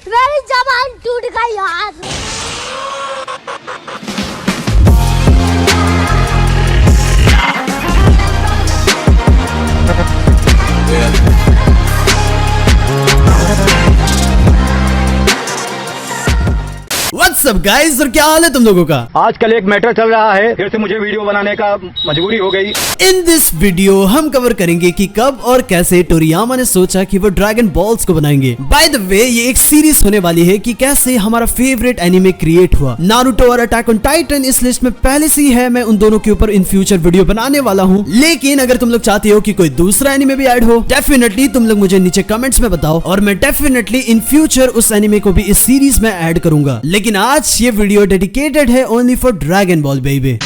मेरी जबान टूट गई यार। What's up guys, और क्या हाल है तुम लोगों का? आजकल एक मैटर चल रहा है, फिर से मुझे वीडियो बनाने का मजबूरी हो गई। इन दिस वीडियो हम कवर करेंगे कि कब और कैसे टोरियामा ने सोचा कि वो ड्रैगन बॉल्स को बनाएंगे। बाय द वे, ये एक सीरीज होने वाली है कि कैसे हमारा फेवरेट एनिमे क्रिएट हुआ। नारुतो और अटैक ऑन टाइटन इस लिस्ट में पहले से ही है। मैं उन दोनों के ऊपर इन फ्यूचर वीडियो बनाने वाला हूँ, लेकिन अगर तुम लोग चाहते हो कि कोई दूसरा एनिमे भी ऐड हो, डेफिनेटली तुम लोग मुझे नीचे कमेंट्स में बताओ और मैं डेफिनेटली इन फ्यूचर उस एनिमे को भी इस सीरीज में ऐड करूंगा। लेकिन आज ये वीडियो डेडिकेटेड है only for dragon ball baby.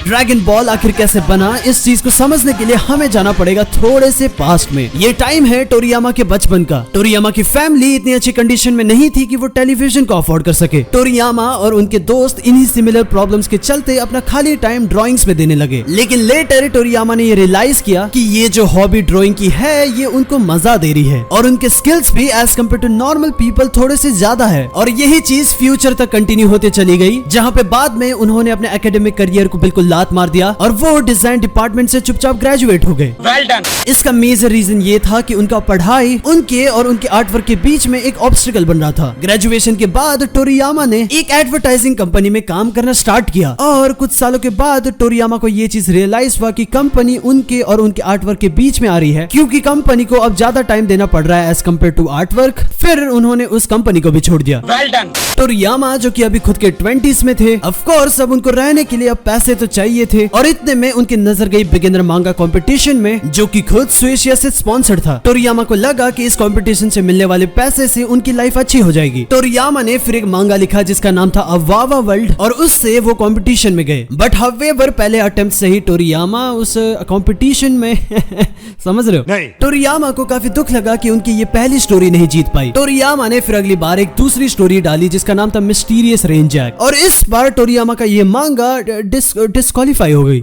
Dragon ball आखिर कैसे बना, इस चीज को समझने के लिए हमें जाना पड़ेगा थोड़े से पास्ट में। ये टाइम है टोरियामा के बचपन का। टोरियामा की फैमिली इतनी अच्छी कंडीशन में नहीं थी कि वो टेलीविजन को अफोर्ड कर सके। टोरियामा और उनके दोस्त इन्हीं सिमिलर प्रॉब्लम्स के चलते अपना खाली टाइम ड्राइंग्स में देने लगे। लेकिन लेटर टोरियामा ने ये रियलाइज किया कि ये जो हॉबी ड्राइंग की है ये उनको मजा दे रही है और उनके स्किल्स भी as compare to normal people थोड़े से ज्यादा है। और यही चीज फ्यूचर तक कंटिन्यू होते चली गई, जहाँ पे बाद में उन्होंने अपने एकेडमिक करियर को बिल्कुल लात मार दिया और वो डिजाइन डिपार्टमेंट से चुपचाप ग्रेजुएट हो गए। Well done. इसका मेजर रीजन ये था कि उनका पढ़ाई उनके और उनके आर्टवर्क के बीच में एक ऑब्स्टिकल बन रहा था। ग्रेजुएशन के बाद टोरियामा ने एक एडवर्टाइजिंग कंपनी में काम करना स्टार्ट किया और कुछ सालों के बाद टोरियामा को ये चीज रियलाइज हुआ कि कंपनी उनके और उनके आर्टवर्क के बीच में आ रही है, क्योंकि कंपनी को अब ज्यादा टाइम देना पड़ रहा है एज कम्पेयर टू आर्टवर्क। फिर उन्होंने उस कंपनी को भी छोड़ दिया। Well done. टोरियामा जो कि अभी खुद के 20s में थे, ऑफ कोर्स अब उनको रहने के लिए अब पैसे तो चाहिए थे और इतने में उनकी नजर गई बिगिनर मांगा कंपटीशन में, जो कि खुद सुएशिया से स्पॉन्सर्ड था। टोरियामा को लगा कि इस कंपटीशन से मिलने वाले पैसे से उनकी लाइफ अच्छी हो जाएगी। टोरियामा ने फिर एक मांगा लिखा जिसका नाम था अवावा वर्ल्ड और उससे वो कंपटीशन में गए। बट हावेवर पहले अटेम्प्ट से ही टोरियामा उस कंपटीशन में समझ रहे हो, नहीं। टोरियामा को काफी दुख लगा कि उनकी ये पहली स्टोरी नहीं जीत पाई। टोरियामा ने फिर अगली बार एक दूसरी स्टोरी डाली जिसका नाम था मिस्टीरियस रेन जैक और इस बार टोरियामा का ये मांगा डिस्क्वालीफाई हो गई।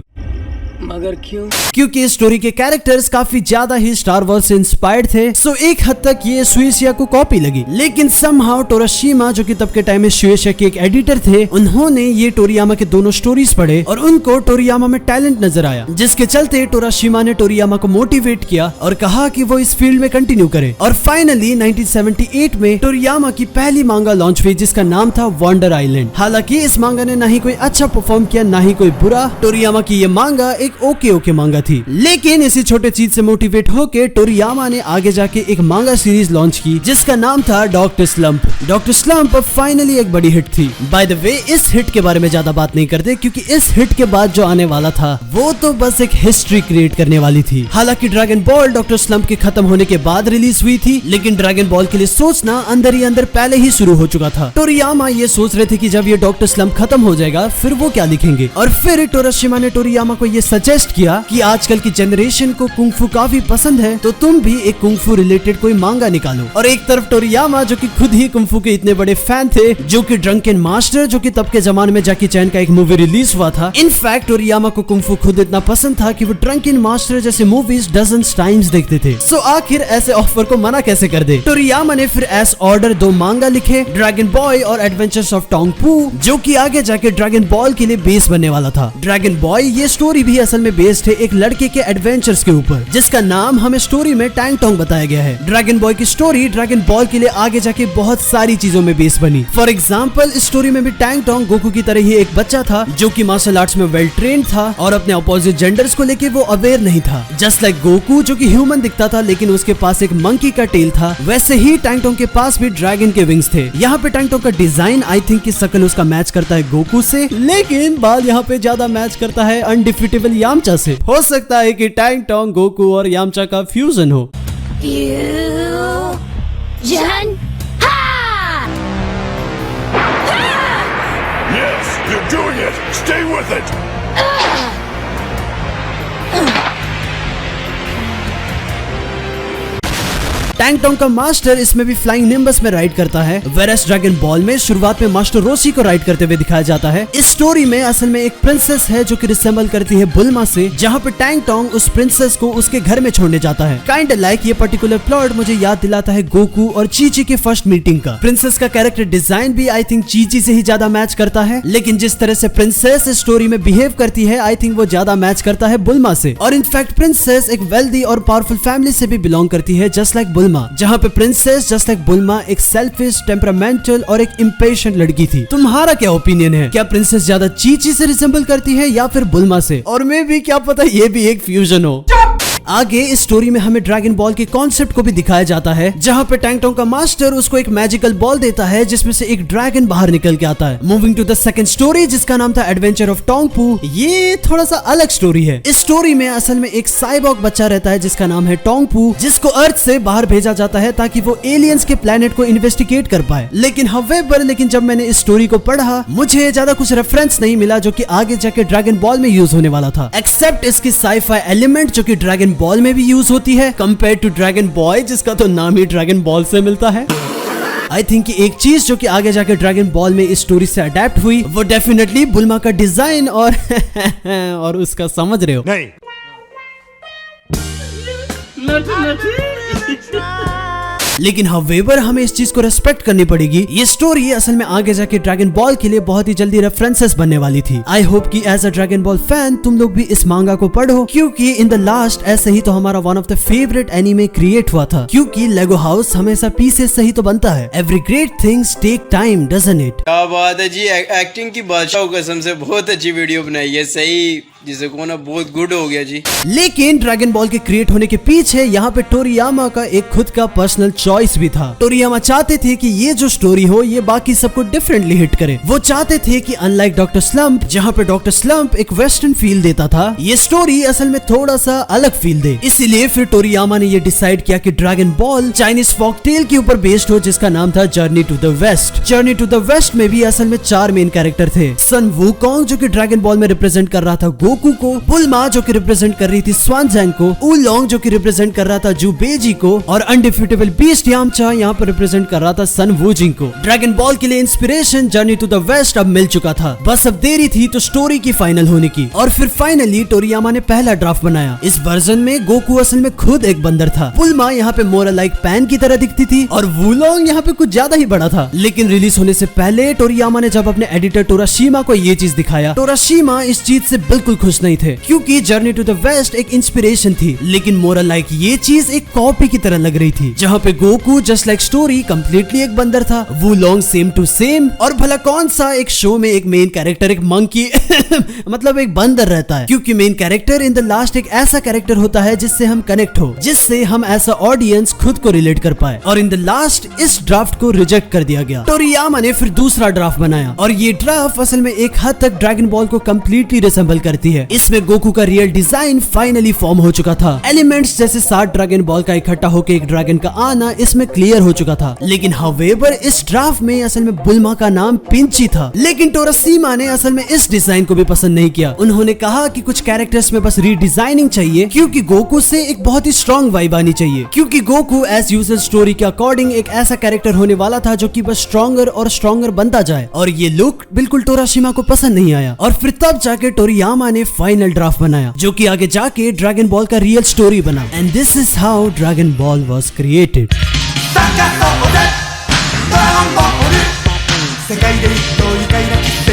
मगर क्यों? क्योंकि इस स्टोरी के कैरेक्टर्स काफी ज्यादा ही स्टार वॉर्स से इंस्पायर्ड थे, सो एक हद तक ये सुएशिया को कॉपी लगी। लेकिन समहाउ टोराशिमा जो कि तब के टाइम में सुएशिया के एक एडिटर थे, उन्होंने ये टोरियामा के दोनों स्टोरीज पढ़े और उनको टोरियामा में टैलेंट नजर आया, जिसके चलते टोराशिमा ने टोरियामा को मोटिवेट किया और कहा कि वो इस फील्ड में कंटिन्यू करे। और फाइनली 1978 में टोरियामा की पहली मांगा लॉन्च हुई जिसका नाम था वंडर आइलैंड। हालांकि इस मांगा ने ना ही कोई अच्छा परफॉर्म किया ना ही कोई बुरा। टोरियामा की ये मांगा एक ओके मांगा थी, लेकिन इसी छोटे चीज से मोटिवेट होके टोरियामा ने आगे जाके एक मांगा सीरीज लॉन्च की जिसका नाम था doctor slump. Doctor slump finally एक बड़ी हिट थी। बाय द वे, इस हिट के बारे में ज्यादा बात नहीं करते क्योंकि इस हिट के बाद जो आने वाला था वो तो बस एक हिस्ट्री क्रिएट करने वाली थी। हालांकि ड्रैगन बॉल डॉक्टर स्लम्प के खत्म होने के बाद रिलीज हुई थी, लेकिन ड्रैगन बॉल के लिए सोचना अंदर ही अंदर पहले ही शुरू हो चुका था। टोरियामा ये सोच रहे थे कि जब ये डॉक्टर स्लम्प खत्म हो जाएगा फिर वो क्या लिखेंगे। और फिर टोराशिमा ने टोरियामा को ये सजेस्ट किया कि आजकल की जनरेशन को कुंफू काफी पसंद है, तो तुम भी एक कुंफू रिलेटेड कोई मांगा निकालो। और एक तरफ टोरियामा जो कि खुद ही कुंफू के इतने बड़े फैन थे, जो कि ड्रंकन मास्टर जो कि तब के जमाने में जैकी चैन का एक मूवी रिलीज हुआ था। इनफैक्ट टोरियामा को कुंफू खुद इतना पसंद था कि वो ड्रंकन मास्टर जैसे मूवीज डजन्स टाइम्स देखते थे। सो आखिर ऐसे ऑफर को मना कैसे कर दे। टोरियामा ने फिर एस ऑर्डर 2 मांगा लिखे, ड्रैगन बॉय और एडवेंचर्स ऑफ टोंग पू, जो कि आगे जाके ड्रैगन बॉल के लिए बेस बनने वाला था। ड्रैगन बॉय ये स्टोरी भी असल में बेस्ड है एक लड़के के एडवेंचर्स के ऊपर, जिसका नाम हमें स्टोरी में टैंग टोंग बताया गया है। ड्रैगन बॉय की स्टोरी ड्रैगन बॉल के लिए आगे जाके बहुत सारी चीजों में बेस बनी। फॉर एग्जाम्पल, इस स्टोरी में भी टैंग टोंग गोकू की तरह ही एक बच्चा था जो कि मार्शल आर्ट्स में वेल ट्रेन्ड था और अपने अपोजिट जेंडर्स को लेके वो अवेयर नहीं था। जस्ट लाइक गोकू जो कि ह्यूमन दिखता था लेकिन उसके पास एक मंकी का टेल था, वैसे ही टैंग टोंग के पास भी ड्रैगन के विंग्स थे। यहाँ पे टैंग टोंग का डिजाइन आई थिंक की शकल उसका मैच करता है गोकू से, लेकिन बाल यहाँ पे ज्यादा मैच करता है अनडिफिटेबल यामचा से। हो सकता है कि टैंग टोंग गोकू और यामचा का फ्यूजन हो। Yes, you're doing it. Stay with it. टैंग टोंग का मास्टर इसमें भी फ्लाइंग निम्बस में राइड करता है, वेरस ड्रैगन बॉल में शुरुआत में मास्टर रोशी को राइड करते हुए दिखाया जाता है। इस स्टोरी में असल में एक प्रिंसेस है जो कि रिसेंबल करती है बुल्मा से, जहाँ पे टैंग टोंग उस प्रिंसेस को उसके घर में छोड़ने जाता है। काइंड लाइक ये पर्टिकुलर प्लॉट मुझे याद दिलाता है गोकू और चीची के फर्स्ट मीटिंग का। प्रिंसेस का कैरेक्टर डिजाइन भी आई थिंक चीची से ही ज्यादा मैच करता है, लेकिन जिस तरह से प्रिंसेस इस स्टोरी में बिहेव करती है आई थिंक वो ज्यादा मैच करता है बुल्मा से। और इनफैक्ट प्रिंसेस एक वेल्दी और पावरफुल फैमिली से भी बिलोंग करती है जस्ट लाइक बुल्मा, जहाँ पे प्रिंसेस जस्ट लाइक बुल्मा एक सेल्फिश, टेम्परामेंटल और एक इम्पेशेंट लड़की थी। तुम्हारा क्या ओपिनियन है? क्या प्रिंसेस ज्यादा चीची से रिसेंबल करती है या फिर बुल्मा से? और मैं भी क्या पता ये भी एक फ्यूजन हो। आगे इस स्टोरी में हमें ड्रैगन बॉल के कॉन्सेप्ट को भी दिखाया जाता है, जहाँ पे टैंग टोंग का मास्टर उसको एक मैजिकल बॉल देता है जिसमें से एक ड्रैगन बाहर निकल के आता है। Moving to the second story जिसका नाम था एडवेंचर ऑफ टोंग पू। ये थोड़ा सा अलग स्टोरी है। इस स्टोरी में असल में एक साइबॉर्ग बच्चा रहता है जिसका नाम है टोंग पू, जिसको अर्थ से बाहर भेजा जाता है ताकि वो एलियंस के प्लेनेट को इन्वेस्टिगेट कर पाए। लेकिन जब मैंने इस स्टोरी को पढ़ा मुझे ज्यादा कुछ रेफरेंस नहीं मिला जो कि आगे जाके ड्रैगन बॉल में यूज होने वाला था, एक्सेप्ट इसकी साई-फाई एलिमेंट जो कि ड्रैगन बॉल में भी यूज होती है कंपेयर टू ड्रैगन बॉय जिसका तो नाम ही ड्रैगन बॉल से मिलता है। आई थिंक एक चीज जो कि आगे जाके ड्रैगन बॉल में इस स्टोरी से अडेप्ट हुई वो डेफिनेटली बुल्मा का डिजाइन और उसका समझ रहे हो नहीं। लेकिन हावेवर हमें इस चीज को रेस्पेक्ट करनी पड़ेगी। ये स्टोरी असल में आगे जाके ड्रैगन बॉल के लिए बहुत ही जल्दी रेफरेंसेस बनने वाली थी। आई होप कि as a Dragon Ball fan तुम लोग भी इस मांगा को पढ़ो, क्योंकि इन द लास्ट ऐसे ही तो हमारा one of the favourite anime create हुआ था। क्योंकि लेगो हाउस हमेशा पीसेस से ही तो बनता है। Every great things take time doesn't it. क्या बात है जी, एक्टिंग की बादशाह कसम से बहुत अच्छी वीडियो बनाई है। सही जिसे को ना बहुत गुड हो गया जी। लेकिन ड्रैगन बॉल के क्रिएट होने के पीछे यहाँ पे टोरियामा का एक खुद का पर्सनल चॉइस भी था। टोरियामा चाहते थे कि ये जो स्टोरी हो ये बाकी सबको डिफरेंटली हिट करे। वो चाहते थे कि अनलाइक डॉक्टर स्लम्प, जहाँ पे डॉक्टर स्लम्प एक वेस्टर्न फील देता था, ये स्टोरी असल में थोड़ा सा अलग फील दे। इसीलिए फिर टोरियामा ने ये डिसाइड किया कि Dragon Ball Chinese folk tale के ऊपर बेस्ड हो जिसका नाम था Journey to the West. Journey to the West में भी असल में 4 मेन कैरेक्टर थे। सन वूकोंग जो कि ड्रैगन बॉल में रिप्रेजेंट कर रहा था गोकू को, बुल्मा जो कि रिप्रेजेंट कर रही थी स्वानजैंग को, उलोंग जो कि रिप्रेजेंट कर रहा था जू बेजी को, और अनडिफिटेबल बीस्ट यामचा यहाँ पर रिप्रेजेंट कर रहा था सन वूजिंग को। ड्रैगन बॉल के लिए inspiration Journey to the West अब मिल चुका था, बस अब देरी थी तो स्टोरी की फाइनल होने की। और फिर फाइनली टोरियामा ने पहला ड्राफ्ट बनाया। इस वर्जन में गोकू असल में खुद एक बंदर था, बुल्मा यहाँ पे मोर लाइक पैन की तरह दिखती थी, और वूलोंग यहाँ पे कुछ ज्यादा ही बड़ा था। लेकिन रिलीज होने से पहले टोरियामा ने जब अपने एडिटर टोराशीमा को ये चीज दिखाया, टोराशीमा इस चीज से बिल्कुल खुश नहीं थे, क्योंकि जर्नी टू द वेस्ट एक इंस्पिरेशन थी, लेकिन मोरल लाइक ये चीज एक कॉपी की तरह लग रही थी, जहाँ पे Goku just like story completely एक बंदर था, वूलोंग सेम टू सेम, और भला कौन सा एक शो में एक मेन कैरेक्टर एक मंकी मतलब एक बंदर रहता है, क्योंकि main character in the last एक ऐसा कैरेक्टर होता है जिससे हम कनेक्ट हो, जिससे हम ऐसा ऑडियंस खुद को रिलेट कर पाए। और इन द लास्ट इस ड्राफ्ट को रिजेक्ट कर दिया गया। टोरियामा ने फिर दूसरा ड्राफ्ट बनाया, और ये ड्राफ्ट असल में एक हद तक ड्रैगन बॉल को कंप्लीटली रिसेंबल करती है। इसमें गोकू का रियल डिजाइन फाइनली फॉर्म हो चुका था। एलिमेंट्स जैसे 7 ड्रैगन बॉल का इकट्ठा होकर एक ड्रैगन का आना इसमें क्लियर हो चुका था। लेकिन हावेवर इस ड्राफ्ट में असल में बुल्मा का नाम पिंची था। लेकिन टोराशीमा ने असल में इस डिजाइन को भी पसंद नहीं किया। उन्होंने कहा कि कुछ कैरेक्टर्स में बस रीडिजाइनिंग चाहिए, क्योंकि गोकू से एक बहुत ही स्ट्रॉन्ग वाइब आनी चाहिए, क्योंकि गोकू एज यूजुअल स्टोरी के अकॉर्डिंग एक ऐसा कैरेक्टर होने वाला था जो कि बस स्ट्रॉन्गर और स्ट्रॉन्गर बनता जाए। और ये लुक बिल्कुल टोराशीमा को पसंद नहीं आया, और फिर तब जाके टोरियामा ने फाइनल ड्राफ्ट बनाया, जो कि आगे जाके ड्रैगन बॉल का रियल स्टोरी बना। And this is how Dragon Ball was created. 世界で一等愉快なキス